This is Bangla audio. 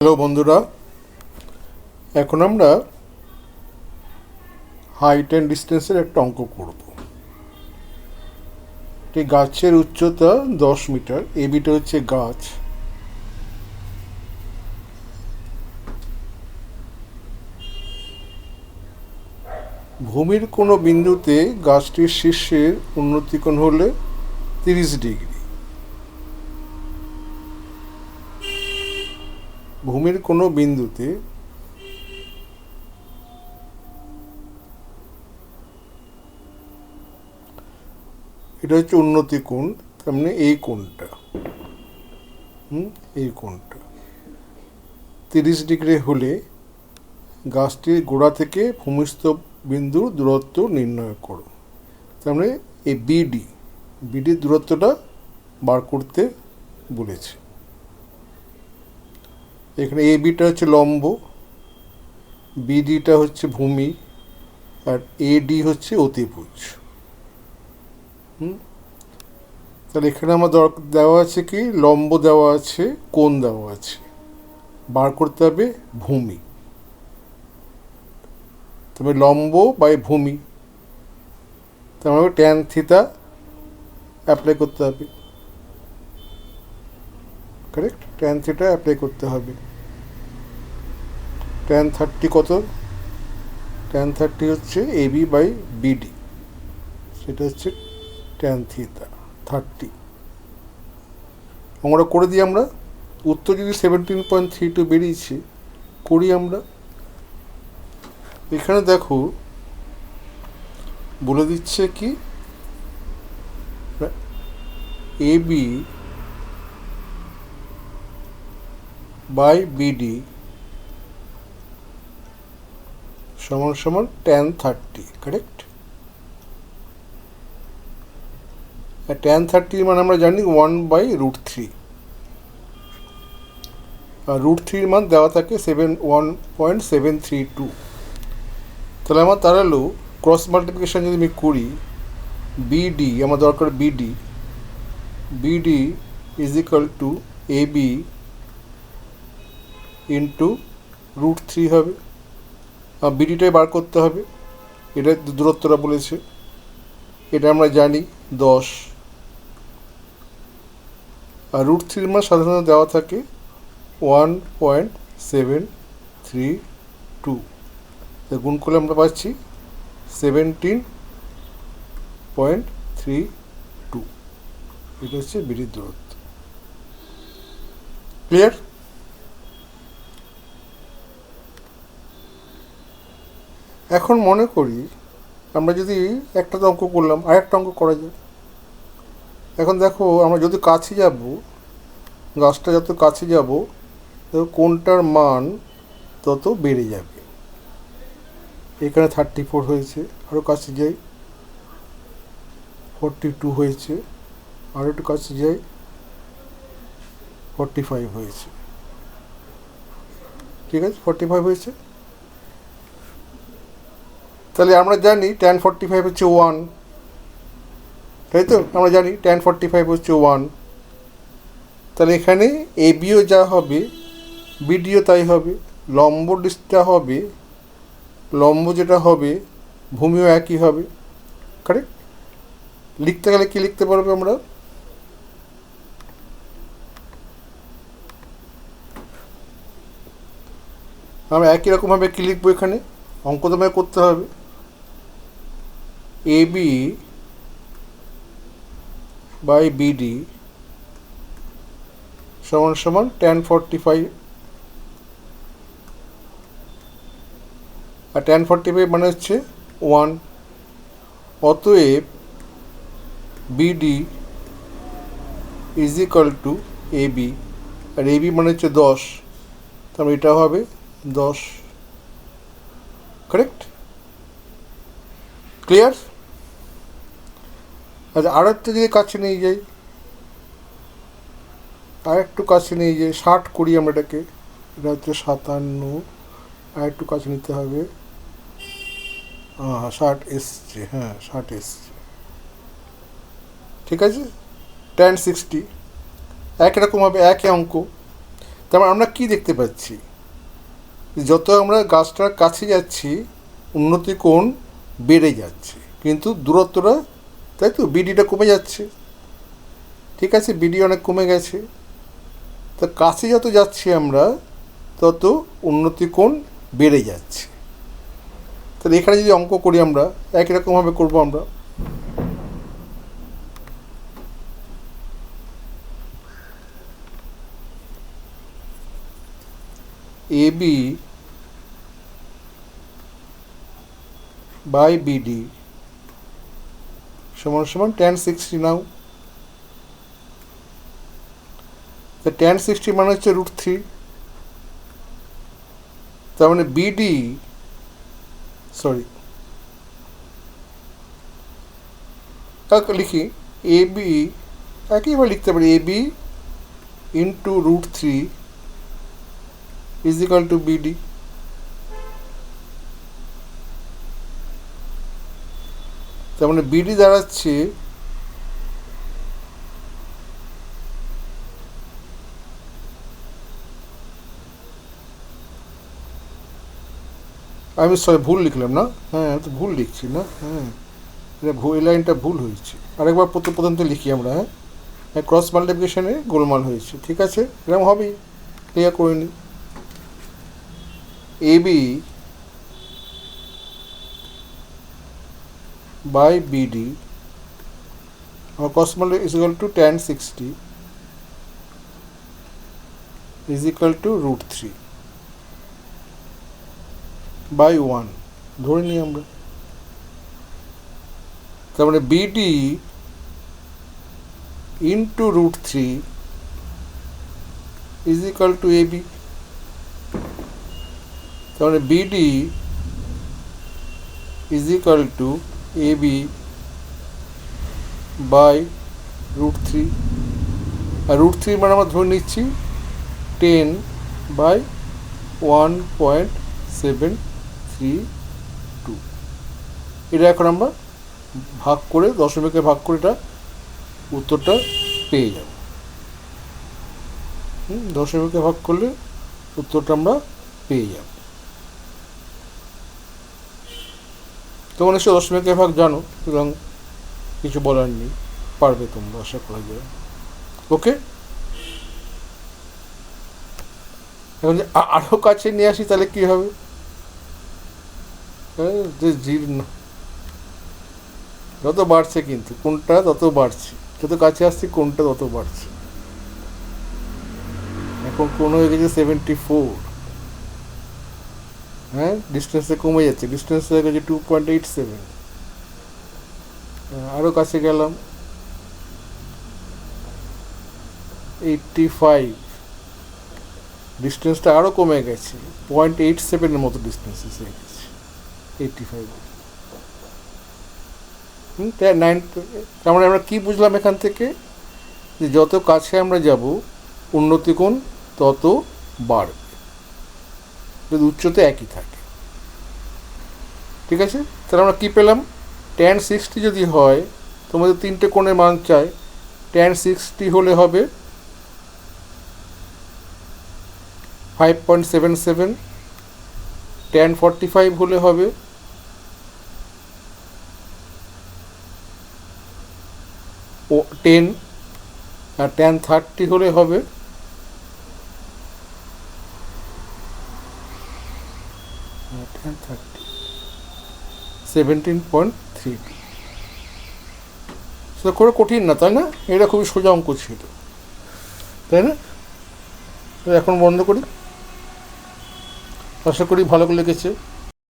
হ্যালো বন্ধুরা, এখন আমরা হাইট অ্যান্ড ডিস্টেন্সের একটা অঙ্ক করব। এই গাছের উচ্চতা 10 মিটার, এবিটা হচ্ছে গাছ। ভূমির কোনো বিন্দুতে গাছটির শীর্ষের উন্নতিকোণ হলে 30 ডিগ্রি। ভূমির কোনো বিন্দুতে এটা হচ্ছে উন্নতি কোণ, তার মানে এই কোণটা, এই কোণটা 30 ডিগ্রি হলে গাছটির গোড়া থেকে ভূমিস্থ বিন্দুর দূরত্ব নির্ণয় করো। তার মানে এই বিডির দূরত্বটা বার করতে বলেছে। এখানে এ বিটা হচ্ছে লম্ব, বিডিটা হচ্ছে ভূমি, আর এডি হচ্ছে অতিভুজ। তাহলে এখানে আমার দেওয়া আছে কি, লম্ব দেওয়া আছে, কোণ দেওয়া আছে, বার করতে হবে ভূমি। তবে লম্ব বাই ভূমি, তার ট্যান থিটা অ্যাপ্লাই করতে হবে। কারেক্ট, ট্যান থিটা অ্যাপ্লাই করতে হবে। ট্যান 30 কত? ট্যান 30 হচ্ছে এবি বাই বিডি, সেটা হচ্ছে ট্যান থিটা 30। আমরা করে দিই। আমরা উত্তর যদি 17.32 বেরিয়েছে, করি আমরা। এখানে দেখো বলে দিচ্ছে কি, এবি বাই বিডি সমান সমান ট্যান 30। কারেক্ট। আর ট্যান 30 মানে আমরা জানি 1/√3, আর √3 মান দেওয়া থাকে 1.732। তাহলে আমার দাঁড়ালো ক্রস মাল্টিপ্লিকেশান যদি আমি করি, বিডি আমার দরকার, BD is equal to AB into √3 হবে। আর বিডিটাই বার করতে হবে, এটা দূরত্বটা বলেছে, এটা আমরা জানি 10। আর √3 মান সাধারণত দেওয়া থাকে 1.732। গুণ করলে আমরা পাচ্ছি 17.32। এটা হচ্ছে বিডির দূরত্ব। ক্লিয়ার? এখন মনে করি আমরা যদি একটা অঙ্ক করলাম, আরেকটা অঙ্ক করা যায়। এখন দেখো, আমরা যদি কাছে যাব, গাছটা যত কাছে যাব কোনটার মান তত বেড়ে যাবে। এখানে 34 হয়েছে, আরও কাছে যাই 42 হয়েছে, আরও একটু কাছে যাই 45 হয়েছে। ঠিক আছে, 45 হয়েছে। তাহলে আমরা জানি ট্যান 45 হচ্ছে 1, তাই তো? আমরা জানি ট্যান 45 হচ্ছে 1। তাহলে এখানে এবিও যা হবে, বিডিও তাই হবে। লম্ব ডিস্টটা হবে, লম্ব যেটা হবে, ভূমিও একই হবে। কারেক্ট। লিখতে গেলে কি লিখতে পারবে আমরা? আমরা একই রকমভাবে কী লিখবো? এখানে অঙ্ক তোমায় করতে হবে। এবি বাই বিডি সমান সমান ট্যান 45। আর ট্যান 45 মানে হচ্ছে 1। অতএব BD is equal to AB, আর এবি মানে হচ্ছে 10, তাহলে এটা হবে 10। কারেক্ট? ক্লিয়ার? আচ্ছা, আর একটু যদি কাছে নিয়ে যাই, আর একটু কাছে নিয়ে যাই, 60 করি আমরা এটাকে। এটা হচ্ছে 57, আর একটু কাছে নিতে হবে। 60 এসছে, 60 এসছে। ঠিক আছে, ট্যান 60 একই রকম হবে, একই অঙ্ক। তারপর আমরা কি দেখতে পাচ্ছি, যত আমরা গাছটার কাছে যাচ্ছি উন্নতি কোণ বেড়ে যাচ্ছে, কিন্তু দূরত্বটা, তাই তো, বিডিটা কমে যাচ্ছে। ঠিক আছে, বিডি অনেক কমে গেছে। তো কাছে যত যাচ্ছি আমরা তত উন্নতি কোণ বেড়ে যাচ্ছে। তাহলে এখানে যদি অঙ্ক করি আমরা একই রকমভাবে করবো আমরা। AB বাই BD সমান সমান tan 60 নাও। তো tan 60 মানে হচ্ছে √3। তার মানে BD, সরি লিখি AB, একইভাবে লিখতে পারি AB into √3 is equal two BD। তার মানে BD দাঁড়াচ্ছে আমি সরি ভুল লিখলাম না, হ্যাঁ তো ভুল লিখছি না, হ্যাঁ এটা ভুল, এই লাইনটা ভুল হয়েছে। আরেকবার প্রথমতে লিখি আমরা, হ্যাঁ ক্রস মাল্টিপ্লিকেশনে গোলমাল হয়েছে। ঠিক আছে, এরকম হবেই, ক্লিয়ার করে নিই। AB by BD our cross multiply is equal to tan 60 is equal to √3 by 1 ধরে নিই আমরা। তার মানে BD into √3 is equal to AB। তার মানে BD is equal to AB by √3, আর √3 মানে আমরা ধরে নিচ্ছি 10 বাই 1.732। এটা এখন আমরা ভাগ করে, দশমিকে ভাগ করে এটা উত্তরটা পেয়ে যাব। দশমিকে ভাগ করলে উত্তরটা আমরা পেয়ে যাব। তোমরা নিশ্চয় দশমিকে ভাগ জানো, সুতরাং কিছু বলার নেই, পারবে তোমরা, আশা করা যায়। ওকে, এখন যে আরও কাছে নিয়ে আসি তাহলে কী হবে, যে জীর্ণ যত বাড়ছে, কিন্তু কোনটা তত বাড়ছে, যত কাছে আসছে কোনটা তত বাড়ছে। এখন কোন হয়ে গেছে 74, হ্যাঁ ডিস্টেন্সে কমে যাচ্ছে, ডিস্টেন্স হয়ে গেছে 2.87। আরও কাছে গেলাম 85, ডিস্টেন্সটা আরও কমে গেছে, 0.87 মতো ডিস্টেন্স এসে গেছে 85। তার মানে আমরা কী বুঝলাম এখান থেকে, যে যত কাছে আমরা যাব উন্নতি কোণ তত বাড়বে, যদি উচ্চতা একই থাকে। ঠিক আছে, তাহলে আমরা কী পেলাম, tan 60 যদি হয়, তোমাদের তিনটে কোণের মান চাই, tan 60 হলে হবে 5.77, tan 45 হলে হবে 10, আর tan 30 হলে হবে 17.3। সেটা করে কঠিন না, তাই না? এটা খুবই সোজা অঙ্ক ছিল, তাই না? এখন বন্ধ করি, আশা করি ভালো করে লিখেছে।